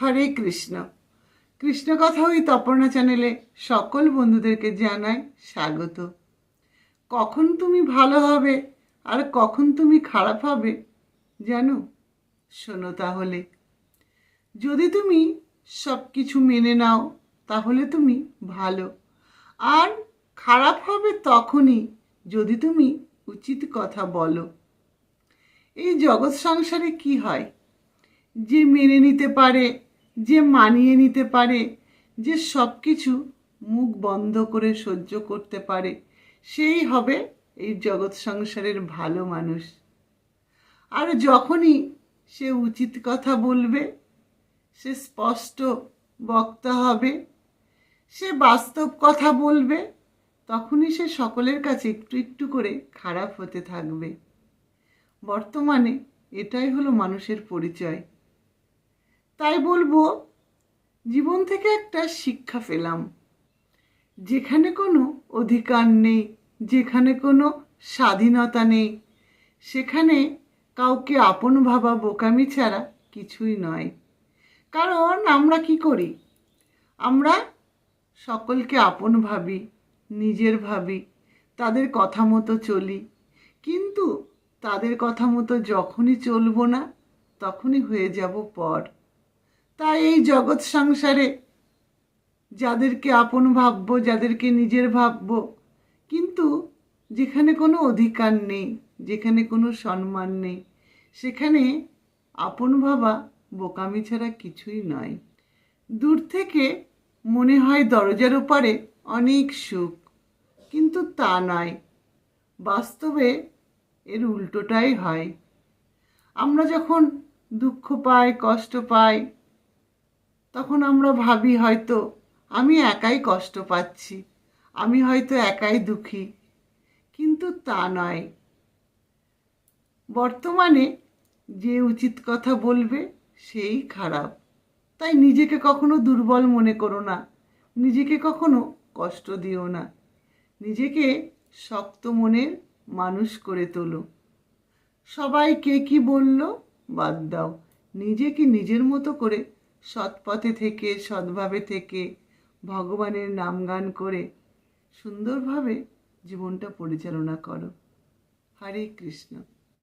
হরে কৃষ্ণ। কৃষ্ণ কথা ওই তপর্ণা চ্যানেলে সকল বন্ধুদেরকে জানাই স্বাগত। কখন তুমি ভালো হবে আর কখন তুমি খারাপ হবে জানো? শোনো তাহলে। যদি তুমি সব কিছু মেনে নাও তাহলে তুমি ভালো, আর খারাপ হবে তখনই যদি তুমি উচিত কথা বলো। এই জগৎ সংসারে কি হয়, যে মেনে নিতে পারে, যে মানিয়ে নিতে পারে, যে সব কিছু মুখ বন্ধ করে সহ্য করতে পারে, সেই হবে এই জগৎ সংসারের ভালো মানুষ। আর যখনই সে উচিত কথা বলবে, সে স্পষ্ট বক্তা হবে, সে বাস্তব কথা বলবে, তখনই সে সকলের কাছে একটু একটু করে খারাপ হতে থাকবে। বর্তমানে এটাই হলো মানুষের পরিচয়। তাই বলবো, জীবন থেকে একটা শিক্ষা পেলাম, যেখানে কোনো অধিকার নেই, যেখানে কোনো স্বাধীনতা নেই, সেখানে কাউকে আপন ভাবা বোকামি ছাড়া কিছুই নয়। কারণ আমরা কি করি, আমরা সকলকে আপন ভাবি, নিজের ভাবি, তাদের কথা মতো চলি, কিন্তু তাদের কথা মতো যখনই চলবো না তখনই হয়ে যাব পর। তাই এই জগৎ সংসারে যাদেরকে আপন ভাববো, যাদেরকে নিজের ভাববো, কিন্তু যেখানে কোনো অধিকার নেই, যেখানে কোনো সম্মান নেই, সেখানে আপন ভাবা বোকামি ছাড়া কিছুই নয়। দূর থেকে মনে হয় দরজার ওপারে অনেক সুখ, কিন্তু তা নয়। বাস্তবে এর উল্টোটাই হয়। আমরা যখন দুঃখ পাই, কষ্ট পাই, তখন আমরা ভাবি হয়তো আমি একাই কষ্ট পাচ্ছি, আমি হয়তো একাই দুঃখী, কিন্তু তা নয়। বর্তমানে যে উচিত কথা বলবে সেই খারাপ। তাই নিজেকে কখনো দুর্বল মনে করো না, নিজেকে কখনো কষ্ট দিও না, নিজেকে শক্ত মনের মানুষ করে তোলো। সবাই কে কি বলল বাদ দাও, নিজেকে নিজের মতো করে সৎ পথে থেকে, সৎভাবে থেকে, ভগবানের নাম গান করে সুন্দরভাবে জীবনটা পরিচালনা করো। হরে কৃষ্ণ।